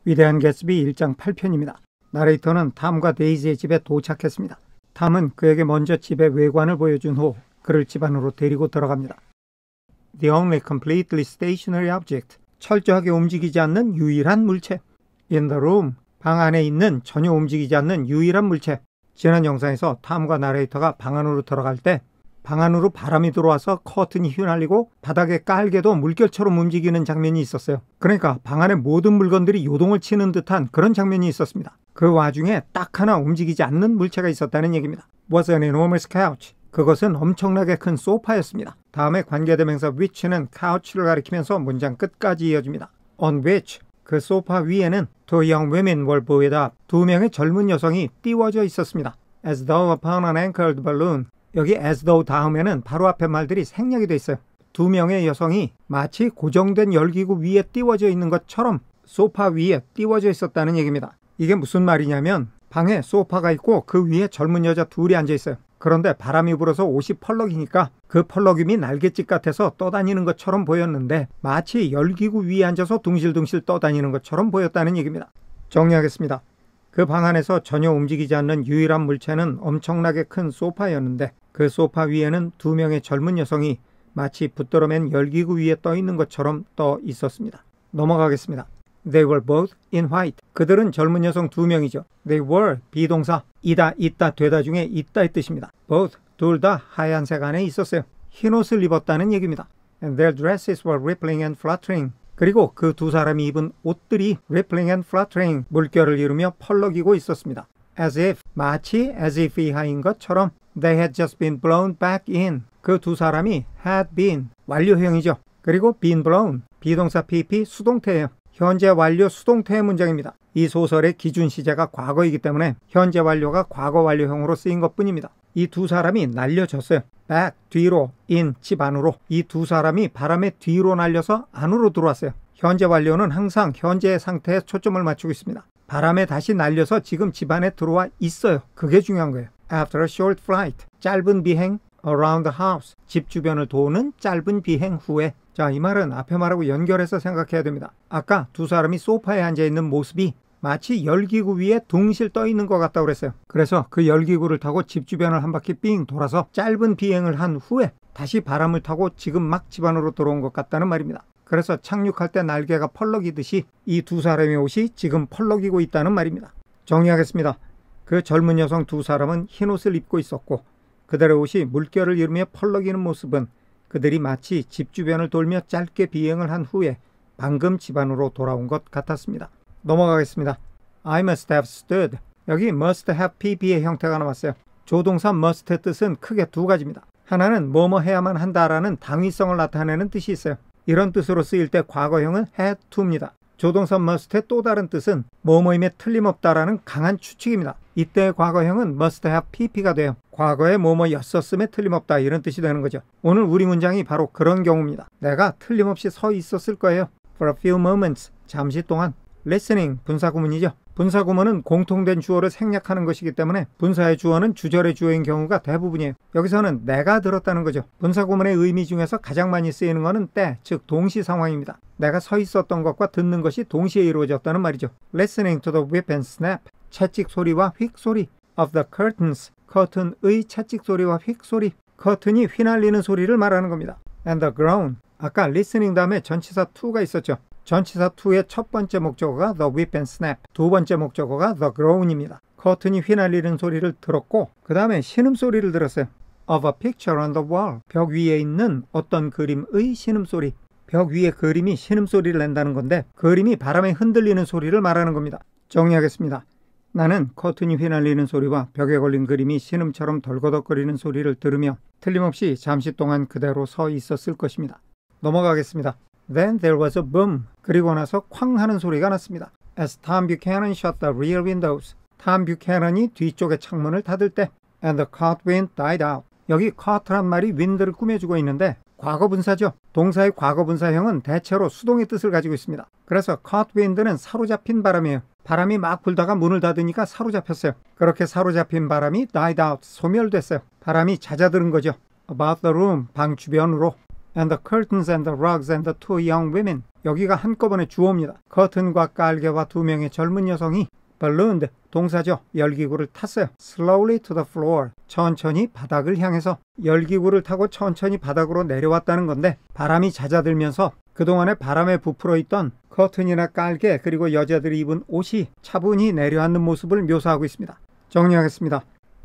위대한 개츠비 1장 8편입니다. 나레이터는 탐과 데이지의 집에 도착했습니다. 탐은 그에게 먼저 집의 외관을 보여준 후 그를 집 안으로 데리고 들어갑니다. The only completely stationary object. 철저하게 움직이지 않는 유일한 물체. In the room. 방 안에 있는 전혀 움직이지 않는 유일한 물체. 지난 영상에서 탐과 나레이터가 방 안으로 들어갈 때 방 안으로 바람이 들어와서 커튼이 휘날리고 바닥에 깔개도 물결처럼 움직이는 장면이 있었어요. 그러니까 방 안의 모든 물건들이 요동을 치는 듯한 그런 장면이 있었습니다. 그 와중에 딱 하나 움직이지 않는 물체가 있었다는 얘기입니다. Was an enormous couch. 그것은 엄청나게 큰 소파였습니다. 다음에 관계대명사 which는 couch를 가리키면서 문장 끝까지 이어집니다. On which. 그 소파 위에는 two young women were buoyed up. 두 명의 젊은 여성이 띄워져 있었습니다. As though upon an anchored balloon. 여기 as though 다음에는 바로 앞에 말들이 생략이 돼 있어요. 두 명의 여성이 마치 고정된 열기구 위에 띄워져 있는 것처럼 소파 위에 띄워져 있었다는 얘기입니다. 이게 무슨 말이냐면 방에 소파가 있고 그 위에 젊은 여자 둘이 앉아 있어요. 그런데 바람이 불어서 옷이 펄럭이니까 그 펄럭임이 날갯짓 같아서 떠다니는 것처럼 보였는데 마치 열기구 위에 앉아서 둥실둥실 떠다니는 것처럼 보였다는 얘기입니다. 정리하겠습니다. 그 방 안에서 전혀 움직이지 않는 유일한 물체는 엄청나게 큰 소파였는데 그 소파 위에는 두 명의 젊은 여성이 마치 붙들어맨 열기구 위에 떠 있는 것처럼 떠 있었습니다. 넘어가겠습니다. They were both in white. 그들은 젊은 여성 두 명이죠. They were 비동사 이다, 있다, 되다 중에 있다의 뜻입니다. Both 둘 다 하얀색 안에 있었어요. 흰 옷을 입었다는 얘기입니다. And their dresses were rippling and fluttering. 그리고 그 두 사람이 입은 옷들이 rippling and fluttering 물결을 이루며 펄럭이고 있었습니다. As if 마치 as if 이하인 것처럼 they had just been blown back in. 그 두 사람이 had been 완료형이죠. 그리고 been blown 비동사 PP 수동태예요. 현재 완료 수동태의 문장입니다. 이 소설의 기준 시제가 과거이기 때문에 현재 완료가 과거 완료형으로 쓰인 것뿐입니다. 이 두 사람이 날려졌어요. back 뒤로, in 집 안으로. 이 두 사람이 바람에 뒤로 날려서 안으로 들어왔어요. 현재 완료는 항상 현재의 상태에 초점을 맞추고 있습니다. 바람에 다시 날려서 지금 집 안에 들어와 있어요. 그게 중요한 거예요. After a short flight. 짧은 비행 around the house. 집 주변을 도는 짧은 비행 후에. 자, 이 말은 앞에 말하고 연결해서 생각해야 됩니다. 아까 두 사람이 소파에 앉아있는 모습이 마치 열기구 위에 둥실 떠 있는 것 같다고 그랬어요. 그래서 그 열기구를 타고 집 주변을 한 바퀴 삥 돌아서 짧은 비행을 한 후에 다시 바람을 타고 지금 막 집 안으로 들어온 것 같다는 말입니다. 그래서 착륙할 때 날개가 펄럭이듯이 이 두 사람의 옷이 지금 펄럭이고 있다는 말입니다. 정리하겠습니다. 그 젊은 여성 두 사람은 흰 옷을 입고 있었고 그들의 옷이 물결을 이루며 펄럭이는 모습은 그들이 마치 집 주변을 돌며 짧게 비행을 한 후에 방금 집 안으로 돌아온 것 같았습니다. 넘어가겠습니다. I must have stood. 여기 must have pp의 형태가 나왔어요. 조동사 must의 뜻은 크게 두 가지입니다. 하나는 뭐뭐 해야만 한다라는 당위성을 나타내는 뜻이 있어요. 이런 뜻으로 쓰일 때 과거형은 had to입니다. 조동사 must의 또 다른 뜻은 뭐뭐임에 틀림없다라는 강한 추측입니다. 이때의 과거형은 must have pp가 돼요. 과거에 뭐뭐였었음에 틀림없다 이런 뜻이 되는 거죠. 오늘 우리 문장이 바로 그런 경우입니다. 내가 틀림없이 서 있었을 거예요. For a few moments. 잠시 동안. listening. 분사구문이죠. 분사구문은 공통된 주어를 생략하는 것이기 때문에 분사의 주어는 주절의 주어인 경우가 대부분이에요. 여기서는 내가 들었다는 거죠. 분사구문의 의미 중에서 가장 많이 쓰이는 것은 때, 즉 동시 상황입니다. 내가 서 있었던 것과 듣는 것이 동시에 이루어졌다는 말이죠. Listening to the whip and snap. 채찍 소리와 휙 소리. Of the curtains. 커튼의 채찍 소리와 휙 소리. 커튼이 휘날리는 소리를 말하는 겁니다. And the groan. 아까 listening 다음에 전치사 to가 있었죠. 전치사 to의 첫 번째 목적어가 the whip and snap, 두 번째 목적어가 the groan입니다. 커튼이 휘날리는 소리를 들었고 그 다음에 신음소리를 들었어요. Of a picture on the wall. 벽 위에 있는 어떤 그림의 신음소리. 벽 위에 그림이 신음소리를 낸다는 건데 그림이 바람에 흔들리는 소리를 말하는 겁니다. 정리하겠습니다. 나는 커튼이 휘날리는 소리와 벽에 걸린 그림이 신음처럼 덜거덕거리는 소리를 들으며 틀림없이 잠시 동안 그대로 서 있었을 것입니다. 넘어가겠습니다. Then there was a boom. 그리고 나서 쾅 하는 소리가 났습니다. As Tom Buchanan shut the rear windows. 톰 뷰캐넌이 뒤쪽의 창문을 닫을 때 And the caught wind died out. 여기 caught란 말이 wind를 꾸며주고 있는데 과거분사죠. 동사의 과거분사형은 대체로 수동의 뜻을 가지고 있습니다. 그래서 caught wind는 사로잡힌 바람이에요. 바람이 막 불다가 문을 닫으니까 사로잡혔어요. 그렇게 사로잡힌 바람이 died out, 소멸됐어요. 바람이 잦아드는 거죠. About the room, 방 주변으로. and the curtains and the rugs and the two young women. 여기가 한꺼번에 주어입니다. 커튼과 깔개와 두 명의 젊은 여성이 ballooned, 동사죠. 열기구를 탔어요. slowly to the floor. 천천히 바닥을 향해서 열기구를 타고 천천히 바닥으로 내려왔다는 건데 바람이 잦아들면서 그동안에 바람에 부풀어 있던 커튼이나 깔개 그리고 여자들이 입은 옷이 차분히 내려앉는 모습을 묘사하고 있습니다. 정리하겠습니다.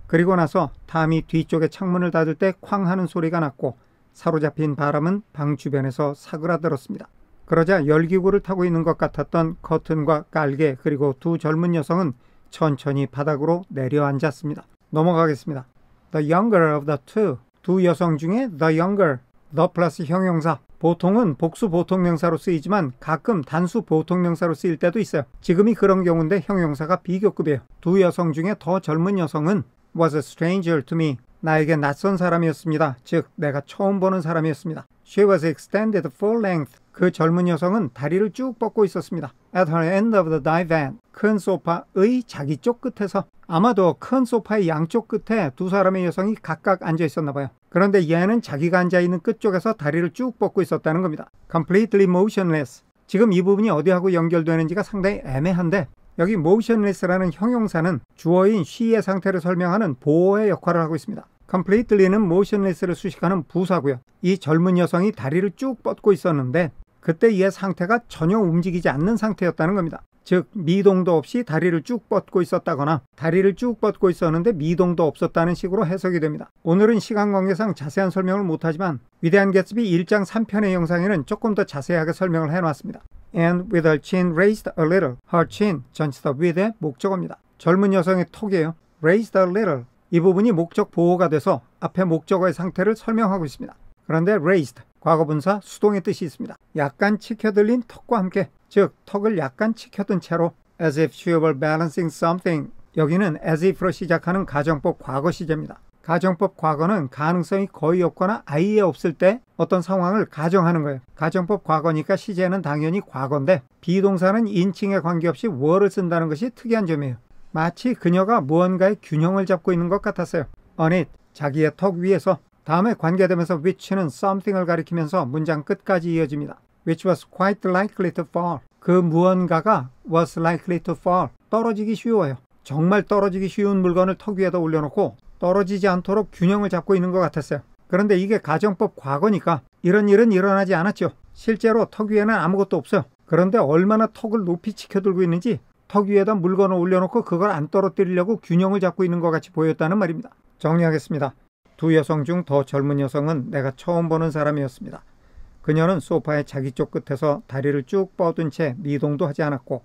그리고 나서 탐이 뒤쪽에 창문을 닫을 때 쾅 하는 소리가 났고 사로잡힌 바람은 방 주변에서 사그라들었습니다. 그러자 열기구를 타고 있는 것 같았던 커튼과 깔개 그리고 두 젊은 여성은 천천히 바닥으로 내려앉았습니다. 넘어가겠습니다. The younger of the two. 두 여성 중에 the younger. the 플러스 형용사. 보통은 복수 보통명사로 쓰이지만 가끔 단수 보통명사로 쓰일 때도 있어요. 지금이 그런 경우인데 형용사가 비교급이에요. 두 여성 중에 더 젊은 여성은 was a stranger to me. 나에게 낯선 사람이었습니다. 즉 내가 처음 보는 사람이었습니다. She was extended full length. 그 젊은 여성은 다리를 쭉 뻗고 있었습니다. At her end of the divan. 큰 소파의 자기 쪽 끝에서. 아마도 큰 소파의 양쪽 끝에 두 사람의 여성이 각각 앉아 있었나 봐요. 그런데 얘는 자기가 앉아있는 끝쪽에서 다리를 쭉 뻗고 있었다는 겁니다. Completely motionless. 지금 이 부분이 어디하고 연결되는지가 상당히 애매한데 여기 motionless라는 형용사는 주어인 she의 상태를 설명하는 보어의 역할을 하고 있습니다. completely는 motionless를 수식하는 부사고요. 이 젊은 여성이 다리를 쭉 뻗고 있었는데 그때 이의 상태가 전혀 움직이지 않는 상태였다는 겁니다. 즉 미동도 없이 다리를 쭉 뻗고 있었다거나 다리를 쭉 뻗고 있었는데 미동도 없었다는 식으로 해석이 됩니다. 오늘은 시간 관계상 자세한 설명을 못하지만 위대한 개츠비 1장 3편의 영상에는 조금 더 자세하게 설명을 해놨습니다. And with her chin raised a little. Her chin, 전치사 with의 목적어입니다. 젊은 여성의 턱이에요. raised a little. 이 부분이 목적 보호가 돼서 앞에 목적어의 상태를 설명하고 있습니다. 그런데 raised, 과거분사 수동의 뜻이 있습니다. 약간 치켜들린 턱과 함께, 즉 턱을 약간 치켜든 채로 as if she were balancing something. 여기는 as if로 시작하는 가정법 과거 시제입니다. 가정법 과거는 가능성이 거의 없거나 아예 없을 때 어떤 상황을 가정하는 거예요. 가정법 과거니까 시제는 당연히 과거인데 비동사는 인칭에 관계없이 were를 쓴다는 것이 특이한 점이에요. 마치 그녀가 무언가의 균형을 잡고 있는 것 같았어요. on it, 자기의 턱 위에서. 다음에 관계되면서 which는 something을 가리키면서 문장 끝까지 이어집니다. which was quite likely to fall. 그 무언가가 was likely to fall. 떨어지기 쉬워요. 정말 떨어지기 쉬운 물건을 턱 위에다 올려놓고 떨어지지 않도록 균형을 잡고 있는 것 같았어요. 그런데 이게 가정법 과거니까 이런 일은 일어나지 않았죠. 실제로 턱 위에는 아무것도 없어요. 그런데 얼마나 턱을 높이 치켜들고 있는지 턱 위에다 물건을 올려놓고 그걸 안 떨어뜨리려고 균형을 잡고 있는 것 같이 보였다는 말입니다. 정리하겠습니다. 두 여성 중 더 젊은 여성은 내가 처음 보는 사람이었습니다. 그녀는 소파의 자기 쪽 끝에서 다리를 쭉 뻗은 채 미동도 하지 않았고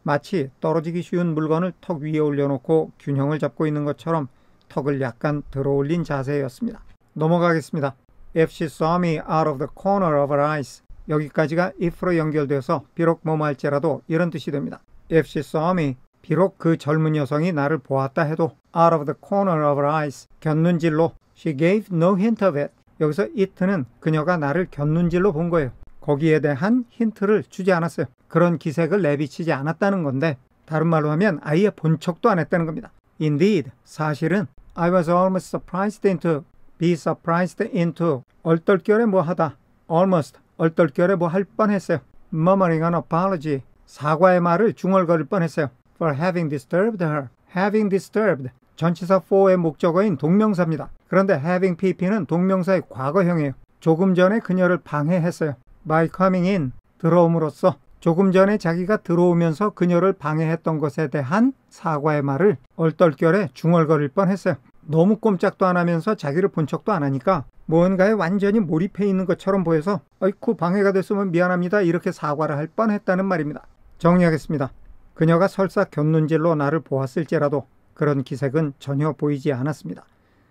마치 떨어지기 쉬운 물건을 턱 위에 올려놓고 균형을 잡고 있는 것처럼 턱을 약간 들어올린 자세였습니다. 넘어가겠습니다. If she saw me out of the corner of her eyes. 여기까지가 if로 연결되어서 비록 뭐뭐 할지라도 이런 뜻이 됩니다. If she saw me. 비록 그 젊은 여성이 나를 보았다 해도 out of the corner of her eyes. 곁눈질로. She gave no hint of it. 여기서 it는 그녀가 나를 곁눈질로 본 거예요. 거기에 대한 힌트를 주지 않았어요. 그런 기색을 내비치지 않았다는 건데 다른 말로 하면 아예 본 척도 안 했다는 겁니다. Indeed, 사실은 I was almost surprised into, be surprised into, 얼떨결에 뭐 하다, almost, 얼떨결에 뭐 할 뻔했어요. Murmuring an apology, 사과의 말을 중얼거릴 뻔했어요. For having disturbed her, having disturbed, 전치사 for의 목적어인 동명사입니다. 그런데 having pp는 동명사의 과거형이에요. 조금 전에 그녀를 방해했어요. By coming in, 들어옴으로써 조금 전에 자기가 들어오면서 그녀를 방해했던 것에 대한 사과의 말을 얼떨결에 중얼거릴 뻔했어요. 너무 꼼짝도 안 하면서 자기를 본 척도 안 하니까 무언가에 완전히 몰입해 있는 것처럼 보여서 어이쿠 방해가 됐으면 미안합니다 이렇게 사과를 할 뻔했다는 말입니다. 정리하겠습니다. 그녀가 설사 곁눈질로 나를 보았을지라도 그런 기색은 전혀 보이지 않았습니다.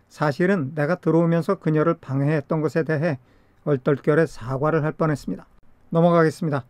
사실은 내가 들어오면서 그녀를 방해했던 것에 대해 얼떨결에 사과를 할 뻔했습니다. 넘어가겠습니다.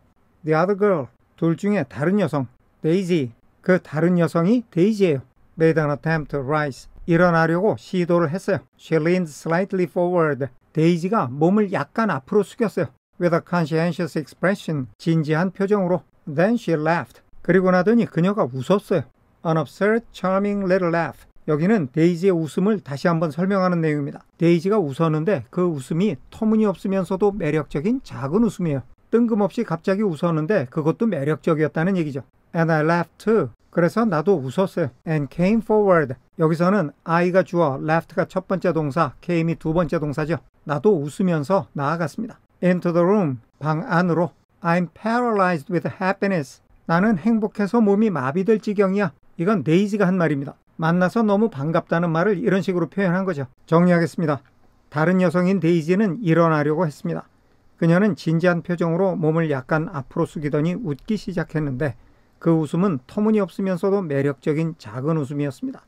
The other girl, 둘 중에 다른 여성, Daisy, 그 다른 여성이 데이지예요. Made an attempt to rise, 일어나려고 시도를 했어요. She leaned slightly forward, 데이지가 몸을 약간 앞으로 숙였어요. With a conscientious expression, 진지한 표정으로. Then she laughed, 그리고 나더니 그녀가 웃었어요. An absurd, charming little laugh, 여기는 데이지의 웃음을 다시 한번 설명하는 내용입니다. 데이지가 웃었는데 그 웃음이 터무니없으면서도 매력적인 작은 웃음이에요. 뜬금없이 갑자기 웃었는데 그것도 매력적이었다는 얘기죠. And I laughed too. 그래서 나도 웃었어요. And came forward. 여기서는 I가 주어, left가 첫 번째 동사, came이 두 번째 동사죠. 나도 웃으면서 나아갔습니다. Into the room. 방 안으로. I'm paralyzed with happiness. 나는 행복해서 몸이 마비될 지경이야. 이건 데이지가 한 말입니다. 만나서 너무 반갑다는 말을 이런 식으로 표현한 거죠. 정리하겠습니다. 다른 여성인 데이지는 일어나려고 했습니다. 그녀는 진지한 표정으로 몸을 약간 앞으로 숙이더니 웃기 시작했는데 그 웃음은 터무니없으면서도 매력적인 작은 웃음이었습니다.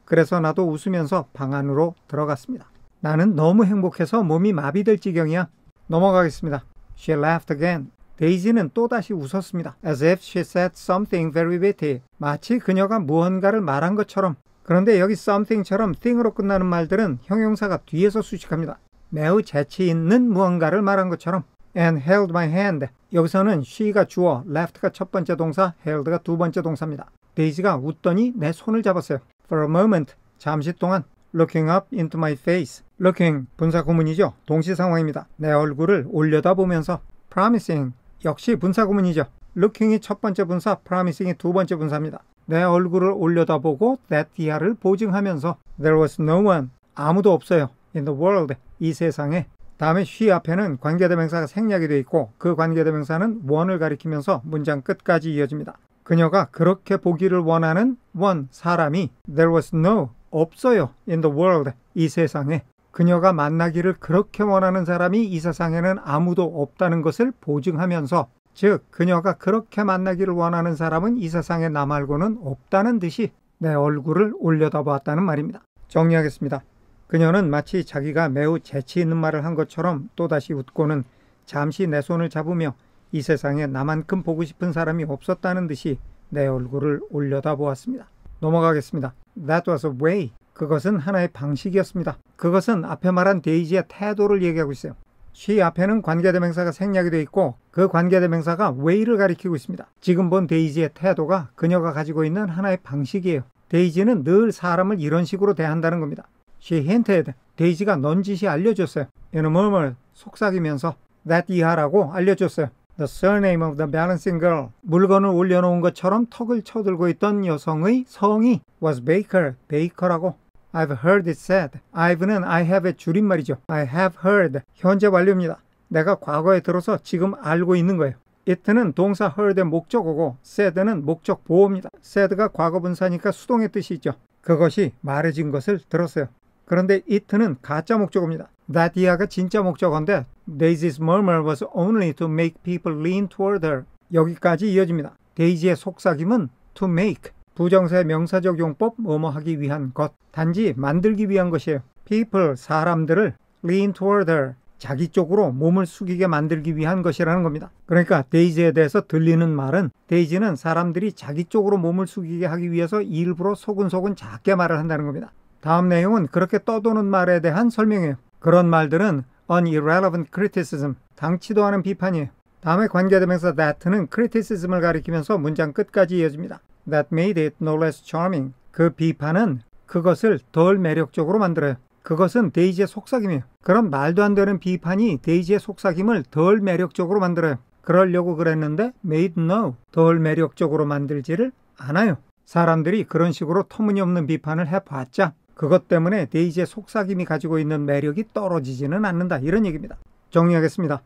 그래서 나도 웃으면서 방 안으로 들어갔습니다. 나는 너무 행복해서 몸이 마비될 지경이야. 넘어가겠습니다. She laughed again. 데이지는 또다시 웃었습니다. As if she said something very witty. 마치 그녀가 무언가를 말한 것처럼. 그런데 여기 something처럼 thing으로 끝나는 말들은 형용사가 뒤에서 수식합니다. 매우 재치 있는 무언가를 말한 것처럼. And held my hand. 여기서는 she가 주어, left가 첫 번째 동사, held가 두 번째 동사입니다. 데이지가 웃더니 내 손을 잡았어요. For a moment. 잠시 동안. Looking up into my face. Looking, 분사 구문이죠. 동시 상황입니다. 내 얼굴을 올려다보면서. Promising. 역시 분사 구문이죠. Looking이 첫 번째 분사, promising이 두 번째 분사입니다. 내 얼굴을 올려다보고 that year를 보증하면서 There was no one. 아무도 없어요. In the world. 이 세상에. 다음에 she 앞에는 관계대명사가 생략이 되어 있고 그 관계대명사는 one을 가리키면서 문장 끝까지 이어집니다. 그녀가 그렇게 보기를 원하는 one, 사람이 There was no, 없어요. In the world. 이 세상에. 그녀가 만나기를 그렇게 원하는 사람이 이 세상에는 아무도 없다는 것을 보증하면서 즉 그녀가 그렇게 만나기를 원하는 사람은 이 세상에 나 말고는 없다는 듯이 내 얼굴을 올려다보았다는 말입니다. 정리하겠습니다. 그녀는 마치 자기가 매우 재치 있는 말을 한 것처럼 또다시 웃고는 잠시 내 손을 잡으며 이 세상에 나만큼 보고 싶은 사람이 없었다는 듯이 내 얼굴을 올려다보았습니다. 넘어가겠습니다. That was a way. 그것은 하나의 방식이었습니다. 그것은 앞에 말한 데이지의 태도를 얘기하고 있어요. she 앞에는 관계대명사가 생략이 되어 있고 그 관계대명사가 way를 가리키고 있습니다. 지금 본 데이지의 태도가 그녀가 가지고 있는 하나의 방식이에요. 데이지는 늘 사람을 이런 식으로 대한다는 겁니다. She hinted. 데이지가 넌지시 알려줬어요. In a murmur. 속삭이면서 that 이하라고 알려줬어요. The surname of the balancing girl. 물건을 올려놓은 것처럼 턱을 쳐들고 있던 여성의 성이 was Baker. 베이커라고. I've heard it said. I've는 I have의 줄임말이죠. I have heard. 현재 완료입니다. 내가 과거에 들어서 지금 알고 있는 거예요. it는 동사 heard의 목적어고 said는 목적 보호입니다. said가 과거분사니까 수동의 뜻이 있죠. 그것이 말해진 것을 들었어요. 그런데 it는 가짜 목적어입니다. that 이하가 진짜 목적어인데 Daisy's murmur was only to make people lean toward her. 여기까지 이어집니다. 데이지의 속삭임은 to make. 부정사의 명사적 용법 뭐뭐 하기 위한 것. 단지 만들기 위한 것이에요. people, 사람들을 lean toward her. 자기 쪽으로 몸을 숙이게 만들기 위한 것이라는 겁니다. 그러니까 데이지에 대해서 들리는 말은 데이지는 사람들이 자기 쪽으로 몸을 숙이게 하기 위해서 일부러 소근소근 작게 말을 한다는 겁니다. 다음 내용은 그렇게 떠도는 말에 대한 설명이에요. 그런 말들은 an irrelevant criticism, 당치도 않은 비판이에요. 다음에 관계대명사 that는 criticism을 가리키면서 문장 끝까지 이어집니다. That made it no less charming. 그 비판은 그것을 덜 매력적으로 만들어요. 그것은 데이지의 속삭임이에요. 그런 말도 안 되는 비판이 데이지의 속삭임을 덜 매력적으로 만들어요. 그러려고 그랬는데 made no, 덜 매력적으로 만들지를 않아요. 사람들이 그런 식으로 터무니없는 비판을 해봤자 그것 때문에 데이지의 속삭임이 가지고 있는 매력이 떨어지지는 않는다. 이런 얘기입니다. 정리하겠습니다.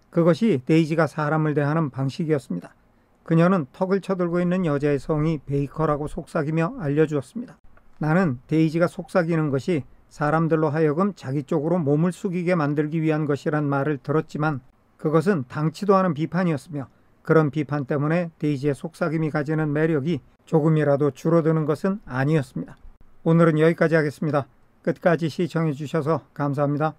그것이 데이지가 사람을 대하는 방식이었습니다. 그녀는 턱을 쳐들고 있는 여자의 성이 베이커라고 속삭이며 알려주었습니다. 나는 데이지가 속삭이는 것이 사람들로 하여금 자기 쪽으로 몸을 숙이게 만들기 위한 것이란 말을 들었지만 그것은 당치도 않은 비판이었으며 그런 비판 때문에 데이지의 속삭임이 가지는 매력이 조금이라도 줄어드는 것은 아니었습니다. 오늘은 여기까지 하겠습니다. 끝까지 시청해 주셔서 감사합니다.